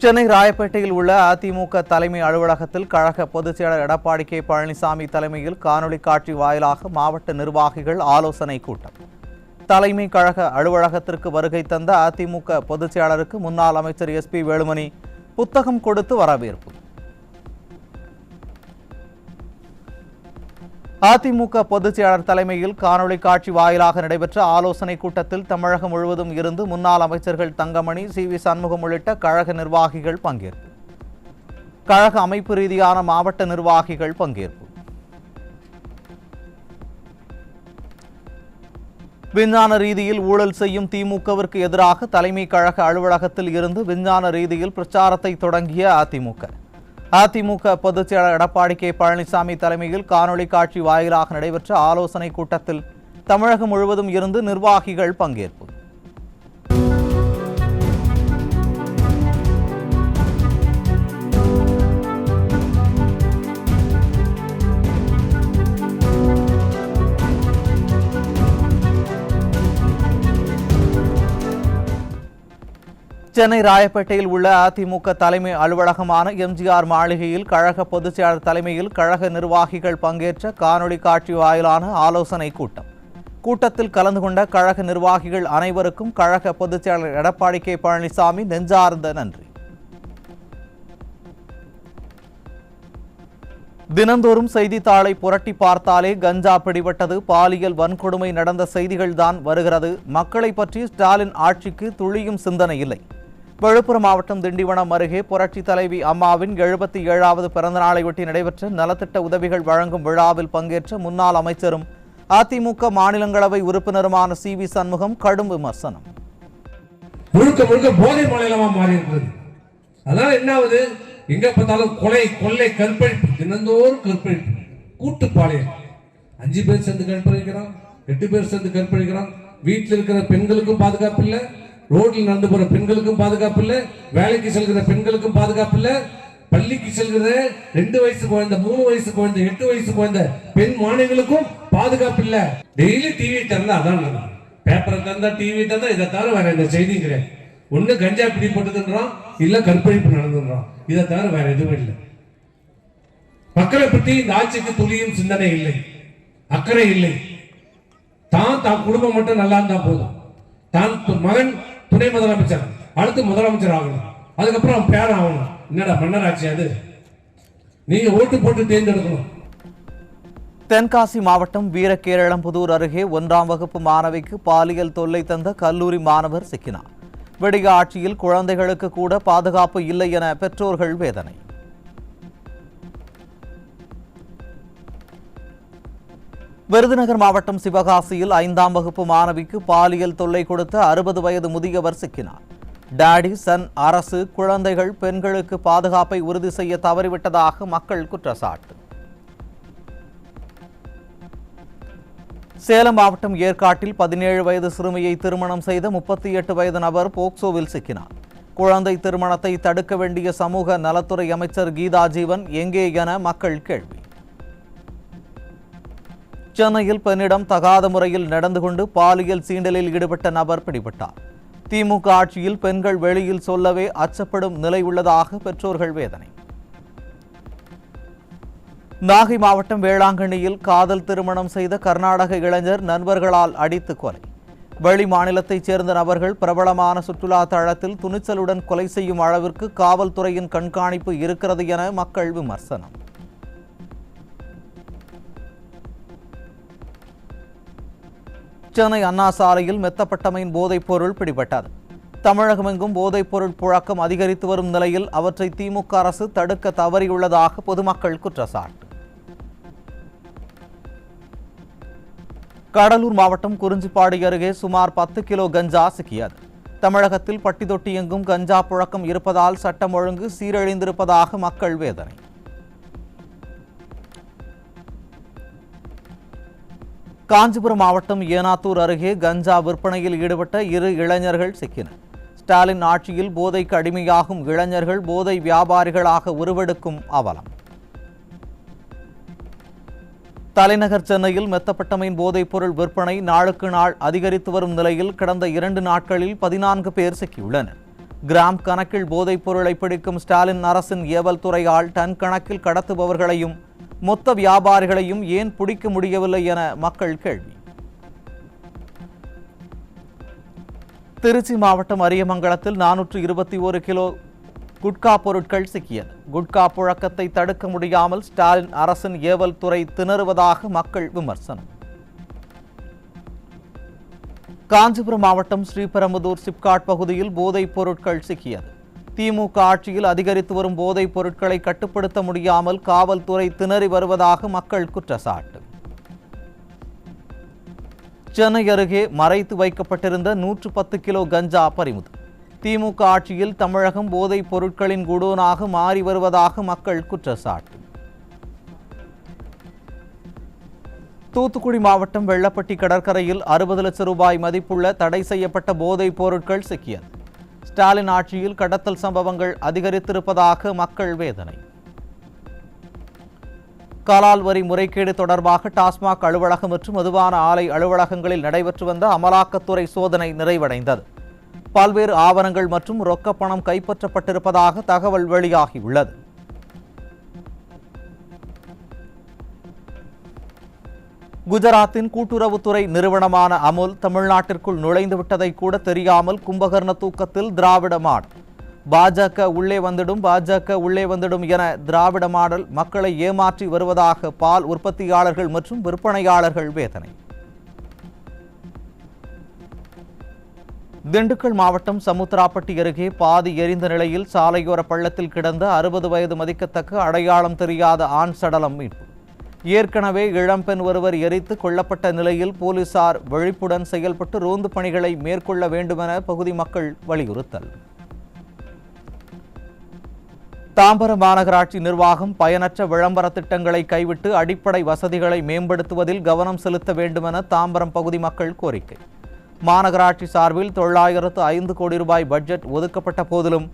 சென்னை ராயப்பேட்டையில் உள்ள அதிமுக தலைமை அலுவலகத்தில் கழக பொதுச் செயலர் எடப்பாடி கே பழனிசாமி தலைமையில் காணொலி காட்சி வாயிலாக மாவட்ட நிர்வாகிகள் ஆலோசனை கூட்டம். தலைமை கழக அலுவலகத்திற்கு வருகை தந்த அதிமுக பொதுச் செயலருக்கு முன்னாள் அமைச்சர் SP வேலுமணி புத்தகம் கொடுத்து வரவேற்பு. அதிமுக பொதுச் செயலர் தலைமையில் காணொலி காட்சி வாயிலாக நடைபெற்ற ஆலோசனை கூட்டத்தில் தமிழகம் முழுவதும் இருந்து முன்னாள் அமைச்சர்கள் தங்கமணி, CV சண்முகம் உள்ளிட்ட கழக நிர்வாகிகள் பங்கேற்பு. கழக அமைப்பு ரீதியான மாவட்ட நிர்வாகிகள் பங்கேற்பு. விஞ்ஞான ரீதியில் ஊழல் செய்யும் திமுகவிற்கு எதிராக தலைமை கழக அலுவலகத்தில் இருந்து விஞ்ஞான ரீதியில் பிரச்சாரத்தை தொடங்கிய அதிமுக பொதுச் செயலர் எடப்பாடி கே பழனிசாமி தலைமையில் காணொலி காட்சி வாயிலாக நடைபெற்ற ஆலோசனை கூட்டத்தில் தமிழகம் முழுவதும் இருந்து நிர்வாகிகள் பங்கேற்பு. சென்னை ராயப்பேட்டையில் உள்ள அதிமுக தலைமை அலுவலகமான MGR மாளிகையில் கழக பொதுச் செயலர் தலைமையில் கழக நிர்வாகிகள் பங்கேற்ற காணொலி காட்சி வாயிலான ஆலோசனை கூட்டம். கூட்டத்தில் கலந்து கொண்ட கழக நிர்வாகிகள் அனைவருக்கும் கழக பொதுச் செயலர் எடப்பாடி கே பழனிசாமி நெஞ்சார்ந்த நன்றி. தினந்தோறும் செய்தித்தாளை புரட்டி பார்த்தாலே கஞ்சா பிடிபட்டது, பாலியல் வன்கொடுமை நடந்த செய்திகள்தான் வருகிறது. மக்களை பற்றி ஸ்டாலின் ஆட்சிக்கு துளியும் சிந்தனை இல்லை. விழுப்புரம் மாவட்டம் திண்டிவனம் அருகே புரட்சி தலைவி அம்மாவின் 77வது பிறந்தநாளையொட்டி நடைபெற்ற நலத்திட்ட உதவிகள் வழங்கும் விழாவில் பங்கேற்ற முன்னாள் அமைச்சரும் அதிமுக மாநிலங்களவை உறுப்பினருமான CV சண்முகம் கடும் விமர்சனம். முழுக்க முழுக்க போதை மாநிலமா மாறி இருக்கிறது. அதனால என்ன ஆகுது? எங்க பார்த்தாலும் கொலை, கொள்ளை, கற்பழிப்பு, தினந்தோறும் கற்பழிப்பு, கூட்டுப்பாளையம். 5 பேர் சேர்ந்து கற்பழிக்கிறான், 8 பேர் சேர்ந்து கற்பழிக்கிறான். வீட்டில் இருக்கிற பெண்களுக்கும் பாதுகாப்பு இல்லை, ரோட்டில் நடந்து போற பெண்களுக்கும் பாதுகாப்பு இல்லை, வேலைக்கு செல்கிற பெண்களுக்கும் பாதுகாப்பு இல்லை, பள்ளிக்கு செல்கிற 2 வயசு குழந்தை, 3 வயசு குழந்தை, 8 வயசு குழந்தை பெண் மாணவிகளுக்கும் பாதுகாப்பு இல்லை. டெய்லி டிவி திறந்தா அதான் நடக்கும். பேப்பரை திறந்தா, டிவி திறந்தா இதை தவிர வேற இந்த செய்தி கிடையாது. ஒண்ணு கஞ்சா பிடிப்பட்டதுன்றான், இல்ல கற்பழிப்பு நடந்துன்றான். இதை தவிர வேற எதுவும் இல்லை. மக்களை பற்றி இந்த ஆட்சிக்கு துளியும் சிந்தனை இல்லை, அக்கறை இல்லை. தான் குடும்பம் மட்டும் நல்லா இருந்தா போதும். தான் மகன் துணை முதலமைச்சர், அடுத்து முதலமைச்சர் ஆகணும், அதுக்கப்புறம் பேர் ஆகணும். என்னடா மன்னராட்சி அது? நீங்க ஓட்டு போட்டு தேர்ந்தெடுக்கணும். தென்காசி மாவட்டம் வீரகேரளம்புதூர் அருகே 1ஆம் வகுப்பு மாணவிக்கு பாலியல் தொல்லை தந்த கல்லூரி மாணவர் சிக்கினார். விடிய ஆட்சியில் குழந்தைகளுக்கு கூட பாதுகாப்பு இல்லை என பெற்றோர்கள் வேதனை. விருதுநகர் மாவட்டம் சிவகாசியில் 5ஆம் வகுப்பு மாணவிக்கு பாலியல் தொல்லை கொடுத்த 60 வயது முதியவர் சிக்கினார். டாடி சன் அரசு குழந்தைகள், பெண்களுக்கு பாதுகாப்பை உறுதி செய்ய தவறிவிட்டதாக மக்கள் குற்றச்சாட்டு. சேலம் மாவட்டம் ஏற்காட்டில் 17 வயது சிறுமியை திருமணம் செய்த 38 வயது நபர் போக்சோவில் சிக்கினார். குழந்தை திருமணத்தை தடுக்க வேண்டிய சமூக நலத்துறை அமைச்சர் கீதா ஜீவன் எங்கே என மக்கள் கேள்வி. சென்னையில் பெண்ணிடம் தகாத முறையில் நடந்து கொண்டு பாலியல் சீண்டலில் ஈடுபட்ட நபர் பிடிபட்டார். திமுக ஆட்சியில் பெண்கள் வெளியில் சொல்லவே அச்சப்படும் நிலை உள்ளதாக பெற்றோர்கள் வேதனை. நாகை மாவட்டம் வேளாங்கண்ணியில் காதல் திருமணம் செய்த கர்நாடக இளைஞர் நண்பர்களால் அடித்து கொலை. வெளி மாநிலத்தைச் சேர்ந்த நபர்கள் பிரபலமான சுற்றுலா தளத்தில் துணிச்சலுடன் கொலை செய்யும் அளவிற்கு காவல்துறையின் கண்காணிப்பு இருக்கிறது என மக்கள் விமர்சனம். சென்னை அண்ணா சாலையில் மெத்தப்பட்டமையின் போதைப் பொருள் பிடிபட்டது. தமிழகமெங்கும் போதைப் பொருள் புழக்கம் அதிகரித்து வரும் நிலையில் அவற்றை திமுக அரசு தடுக்க தவறியுள்ளதாக பொதுமக்கள் குற்றச்சாட்டு. கடலூர் மாவட்டம் குறிஞ்சிப்பாடி அருகே சுமார் 10 கிலோ கஞ்சா சிக்கியது. தமிழகத்தில் பட்டி தொட்டி எங்கும் கஞ்சா புழக்கம் இருப்பதால் சட்டம் ஒழுங்கு சீரழிந்திருப்பதாக மக்கள் வேதனை. காஞ்சிபுரம் மாவட்டம் ஏனாத்தூர் அருகே கஞ்சா விற்பனையில் ஈடுபட்ட 2 இளைஞர்கள் சிக்கினர். ஸ்டாலின் ஆட்சியில் போதைக்கு அடிமையாகும் இளைஞர்கள் போதை வியாபாரிகளாக உருவெடுக்கும் அவலம். தலைநகர் சென்னையில் மெத்தப்பட்டமையின் போதைப் பொருள் விற்பனை நாளுக்கு நாள் அதிகரித்து வரும் நிலையில் கடந்த 2 நாட்களில் 14 பேர் சிக்கியுள்ளனர். கிராம் கணக்கில் போதைப் பொருளை பிடிக்கும் ஸ்டாலின் அரசின் ஏவல் துறையால் டன் கணக்கில் கடத்துபவர்களையும் மொத்த வியாபாரிகளையும் ஏன் பிடிக்க முடியவில்லை என மக்கள் கேள்வி. திருச்சி மாவட்டம் அரியமங்கலத்தில் 421 கிலோ குட்கா பொருட்கள் சிக்கியது. குட்கா புழக்கத்தை தடுக்க முடியாமல் ஸ்டாலின் அரசின் ஏவல் துறை திணறுவதாக மக்கள் விமர்சனம். காஞ்சிபுரம் மாவட்டம் ஸ்ரீபெரும்புதூர் சிப்காட் பகுதியில் போதைப் பொருட்கள் சிக்கியது. திமுக ஆட்சியில் அதிகரித்து வரும் போதைப் பொருட்களை கட்டுப்படுத்த முடியாமல் காவல்துறை திணறி வருவதாக மக்கள் குற்றச்சாட்டு. சென்னை அருகே மறைத்து வைக்கப்பட்டிருந்த 110 கிலோ கஞ்சா பறிமுதல். திமுக ஆட்சியில் தமிழகம் போதைப் பொருட்களின் குடோனாக மாறி வருவதாக மக்கள் குற்றச்சாட்டு. தூத்துக்குடி மாவட்டம் வெள்ளப்பட்டி கடற்கரையில் 60 லட்சம் ரூபாய் மதிப்புள்ள தடை செய்யப்பட்ட போதைப் பொருட்கள் சிக்கியது. ஸ்டாலின் ஆட்சியில் கடத்தல் சம்பவங்கள் அதிகரித்திருப்பதாக மக்கள் வேதனை. கலால் வரி முறைகேடு தொடர்பாக டாஸ்மாக் அலுவலகம் மற்றும் மதுபான ஆலை அலுவலகங்களில் நடைபெற்று வந்த அமலாக்கத்துறை சோதனை நிறைவடைந்தது. பல்வேறு ஆவணங்கள் மற்றும் ரொக்க பணம் கைப்பற்றப்பட்டிருப்பதாக தகவல் வெளியாகியுள்ளது. குஜராத்தின் கூட்டுறவுத்துறை நிறுவனமான அமுல் தமிழ்நாட்டிற்குள் நுழைந்துவிட்டதை கூட தெரியாமல் கும்பகர்ண தூக்கத்தில் திராவிட மாடல். பாஜக உள்ளே வந்துடும், பாஜக உள்ளே வந்துடும் என திராவிட மாடல் மக்களை ஏமாற்றி வருவதாக பால் உற்பத்தியாளர்கள் மற்றும் விற்பனையாளர்கள் வேதனை. திண்டுக்கல் மாவட்டம் சமுத்திராப்பட்டி அருகே பாதி எரிந்த நிலையில் சாலையோர பள்ளத்தில் கிடந்த 60 வயது மதிக்கத்தக்க அடையாளம் தெரியாத ஆண் சடலம் மீட்பு. ஏற்கனவே இளம்பெண் ஒருவர் எரித்து கொல்லப்பட்ட நிலையில் போலீசார் விழிப்புடன் செயல்பட்டு ரோந்து பணிகளை மேற்கொள்ள வேண்டுமென பகுதி மக்கள் வலியுறுத்தல். தாம்பரம் மாநகராட்சி நிர்வாகம் பயனற்ற விளம்பர திட்டங்களை கைவிட்டு அடிப்படை வசதிகளை மேம்படுத்துவதில் கவனம் செலுத்த வேண்டுமென தாம்பரம் பகுதி மக்கள் கோரிக்கை. மாநகராட்சி சார்பில் 905 கோடி ரூபாய் பட்ஜெட் ஒதுக்கப்பட்ட போதிலும்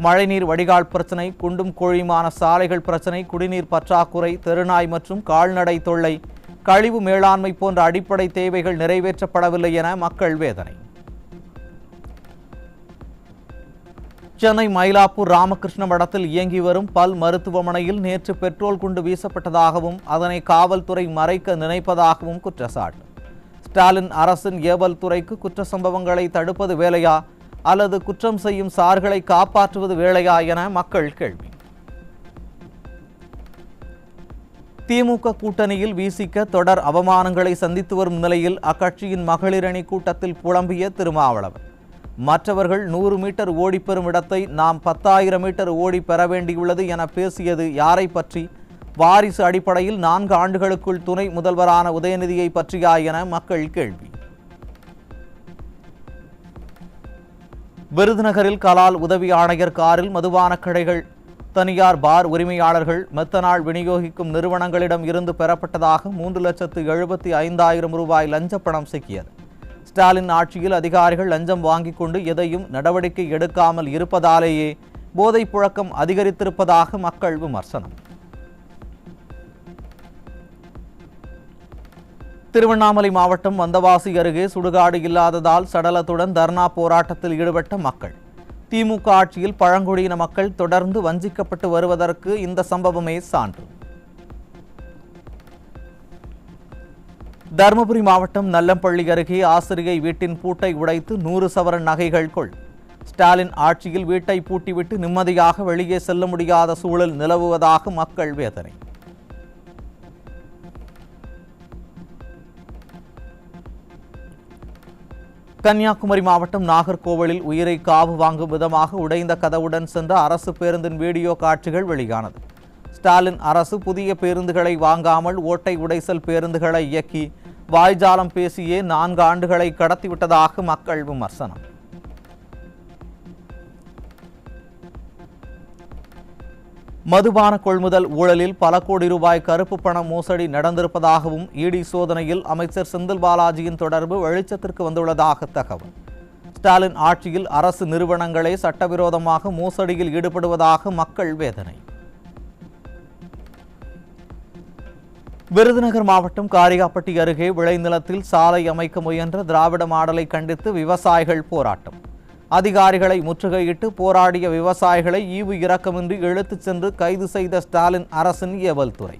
மழைநீர் வடிகால் பிரச்சினை, குண்டும் கோழியுமான சாலைகள் பிரச்சினை, குடிநீர் பற்றாக்குறை, தெருநாய் மற்றும் கால்நடை தொல்லை, கழிவு மேலாண்மை போன்ற அடிப்படை தேவைகள் நிறைவேற்றப்படவில்லை என மக்கள் வேதனை. சென்னை மயிலாப்பூர் ராமகிருஷ்ண மடத்தில் இயங்கி வரும் பல் மருத்துவமனையில் நேற்று பெட்ரோல் குண்டு வீசப்பட்டதாகவும் அதனை காவல்துறை மறைக்க நினைப்பதாகவும் குற்றச்சாட்டு. ஸ்டாலின் அரசின் ஏவல் துறைக்கு குற்ற சம்பவங்களை தடுப்பது வேலையா அல்லது குற்றம் செய்யும் சார்களை காப்பாற்றுவது வேலையா என மக்கள் கேள்வி. திமுக கூட்டணியில் விசிக தொடர் அவமானங்களை சந்தித்து வரும் நிலையில் அக்கட்சியின் மகளிர் அணி கூட்டத்தில் புலம்பிய திருமாவளவன், மற்றவர்கள் 100 மீட்டர் ஓடி பெறும் இடத்தை நாம் 10,000 மீட்டர் ஓடி பெற வேண்டியுள்ளது என பேசியது யாரை பற்றி? வாரிசு அடிப்படையில் 4 ஆண்டுகளுக்குள் துணை முதல்வரான உதயநிதியை பற்றியா என மக்கள் கேள்வி. விருதுநகரில் கலால் உதவி ஆணையர் காரில் மதுபான கடைகள், தனியார் பார் உரிமையாளர்கள், மெத்தனால் விநியோகிக்கும் நிறுவனங்களிடம் இருந்து பெறப்பட்டதாக 3,75,000 ரூபாய் லஞ்ச பணம் சிக்கியது. ஸ்டாலின் ஆட்சியில் அதிகாரிகள் லஞ்சம் வாங்கிக் கொண்டு எதையும் நடவடிக்கை எடுக்காமல் இருப்பதாலேயே போதைப் புழக்கம் அதிகரித்திருப்பதாக மக்கள் விமர்சனம். திருவண்ணாமலை மாவட்டம் வந்தவாசி அருகே சுடுகாடு இல்லாததால் சடலத்துடன் தர்ணா போராட்டத்தில் ஈடுபட்ட மக்கள். திமுக ஆட்சியில் பழங்குடியின மக்கள் தொடர்ந்து வஞ்சிக்கப்பட்டு வருவதற்கு இந்த சம்பவமே சான்று. தருமபுரி மாவட்டம் நல்லம்பள்ளி அருகே ஆசிரியை வீட்டின் பூட்டை உடைத்து 100 சவரன் நகைகள் கொள். ஸ்டாலின் ஆட்சியில் வீட்டை பூட்டிவிட்டு நிம்மதியாக வெளியே செல்ல முடியாத சூழல் நிலவுவதாக மக்கள் வேதனை. கன்னியாகுமரி மாவட்டம் நாகர்கோவிலில் உயிரை காவு வாங்கும் விதமாக உடைந்த கதவுடன் சென்ற அரசு பேருந்தின் வீடியோ காட்சிகள் வெளியானது. ஸ்டாலின் அரசு புதிய பேருந்துகளை வாங்காமல் ஓட்டை உடைசல் பேருந்துகளை இயக்கி வாய்ஜாலம் பேசியே 4 ஆண்டுகளை கடத்திவிட்டதாக மக்கள் விமர்சனம். மதுபான கொள்முதல் ஊழலில் பல கோடி ரூபாய் கருப்பு பணம் மோசடி நடந்திருப்பதாகவும் இடி சோதனையில் அமைச்சர் செந்தில் பாலாஜியின் தொடர்பு வெளிச்சத்திற்கு வந்துள்ளதாக தகவல். ஸ்டாலின் ஆட்சியில் அரசு நிறுவனங்களே சட்டவிரோதமாக மோசடியில் ஈடுபடுவதாக மக்கள் வேதனை. விருதுநகர் மாவட்டம் காரியாப்பட்டி அருகே விளைநிலத்தில் சாலை அமைக்க முயன்ற திராவிட மாடலை கண்டித்து விவசாயிகள் போராட்டம். அதிகாரிகளை முற்றுகையிட்டு போராடிய விவசாயிகளை ஈவு இரக்கமின்றி இழுத்துச் சென்று கைது செய்த ஸ்டாலின் அரசின் ஏவல் துறை.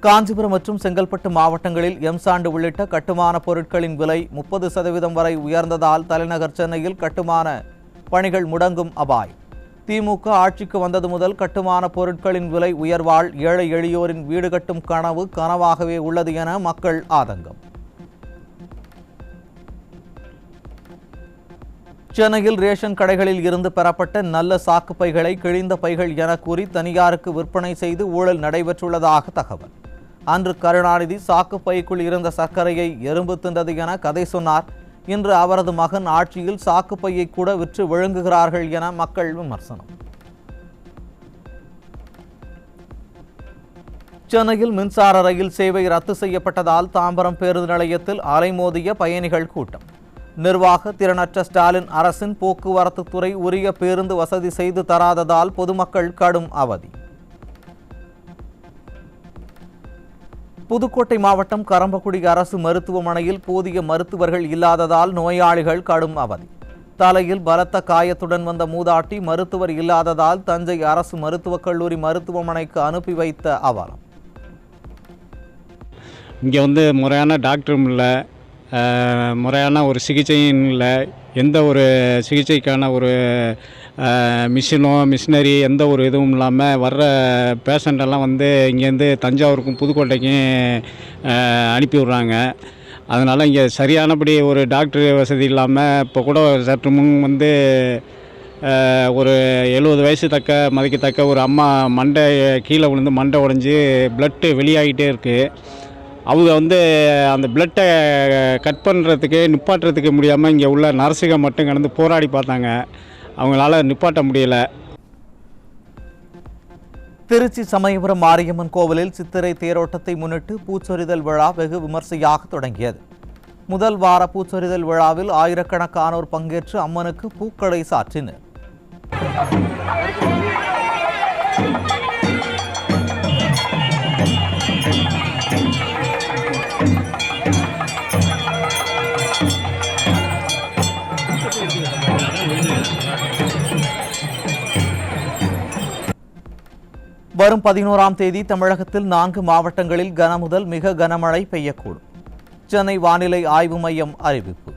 காஞ்சிபுரம் மற்றும் செங்கல்பட்டு மாவட்டங்களில் எம்சாண்டு உள்ளிட்ட கட்டுமான பொருட்களின் விலை 30% வரை உயர்ந்ததால் தலைநகர் சென்னையில் கட்டுமான பணிகள் முடங்கும் அபாயம். திமுக ஆட்சிக்கு வந்தது முதல் கட்டுமான பொருட்களின் விலை உயர்வால் ஏழை எளியோரின் வீடு கட்டும் கனவு கனவாகவே உள்ளது என மக்கள் ஆதங்கம். சென்னையில் ரேஷன் கடைகளில் இருந்து பெறப்பட்ட நல்ல சாக்கு பைகளை கிழிந்த பைகள் என கூறி தனியாருக்கு விற்பனை செய்து ஊழல் நடைபெற்றுள்ளதாக தகவல். அன்று கருணாநிதி சாக்கு பைக்குள் இருந்த சர்க்கரையை எறும்பு தின்றது என கதை சொன்னார். இன்று அவரது மகன் ஆட்சியில் சாக்கு பையை கூட விற்று விழுங்குகிறார்கள் என மக்கள் விமர்சனம். சென்னையில் மின்சார ரயில் சேவை ரத்து செய்யப்பட்டதால் தாம்பரம் பேருந்து நிலையத்தில் அலைமோதிய பயணிகள் கூட்டம். நிர்வாக திறனற்ற ஸ்டாலின் அரசின் போக்குவரத்து துறை உரிய பேருந்து வசதி செய்து தராததால் பொதுமக்கள் கடும் அவதி. புதுக்கோட்டை மாவட்டம் கரம்பக்குடி அரசு மருத்துவமனையில் போதிய மருத்துவர்கள் இல்லாததால் நோயாளிகள் கடும் அவதி. தலையில் பலத்த காயத்துடன் வந்த மூதாட்டி மருத்துவர் இல்லாததால் தஞ்சை அரசு மருத்துவக் கல்லூரி மருத்துவமனைக்கு அனுப்பி வைத்த அவலம். இங்கே முறையான டாக்டரும் இல்லை, முறையான ஒரு சிகிச்சையும் இல்லை. எந்த ஒரு சிகிச்சைக்கான ஒரு மிஷினரி எந்த ஒரு இதுவும் இல்லாமல் வர்ற பேஷண்ட்டெல்லாம் இங்கேருந்து தஞ்சாவூருக்கும் புதுக்கோட்டைக்கும் அனுப்பி விட்றாங்க. அதனால் இங்கே சரியானபடி ஒரு டாக்டர் வசதி இல்லாமல் இப்போ கூட சற்று முன் ஒரு 70 வயசு மதிக்கத்தக்க ஒரு அம்மா மண்டை கீழே விழுந்து மண்டை உடைஞ்சி பிளட்டு வெளியாகிட்டே இருக்குது. அவங்க அந்த பிளட்டை கட் பண்ணுறதுக்கு நிப்பாட்டுறதுக்கு முடியாமல் இங்கே உள்ள நர்ஸுங்க மட்டும் கடந்து போராடி பார்த்தாங்க. அவங்களால நிப்பாட்ட முடியல. திருச்சி சமயபுரம் மாரியம்மன் கோவிலில் சித்திரை தேரோட்டத்தை முன்னிட்டு பூச்சொரிதல் விழா வெகு விமர்சையாக தொடங்கியது. முதல் வார பூச்சொரிதல் விழாவில் ஆயிரக்கணக்கானோர் பங்கேற்று அம்மனுக்கு பூக்களை சாற்றினர். வரும் 11ஆம் தேதி தமிழகத்தில் 4 மாவட்டங்களில் கனமுதல் மிக கனமழை பெய்யக்கூடும். சென்னை வானிலை ஆய்வு மையம் அறிவிப்பு.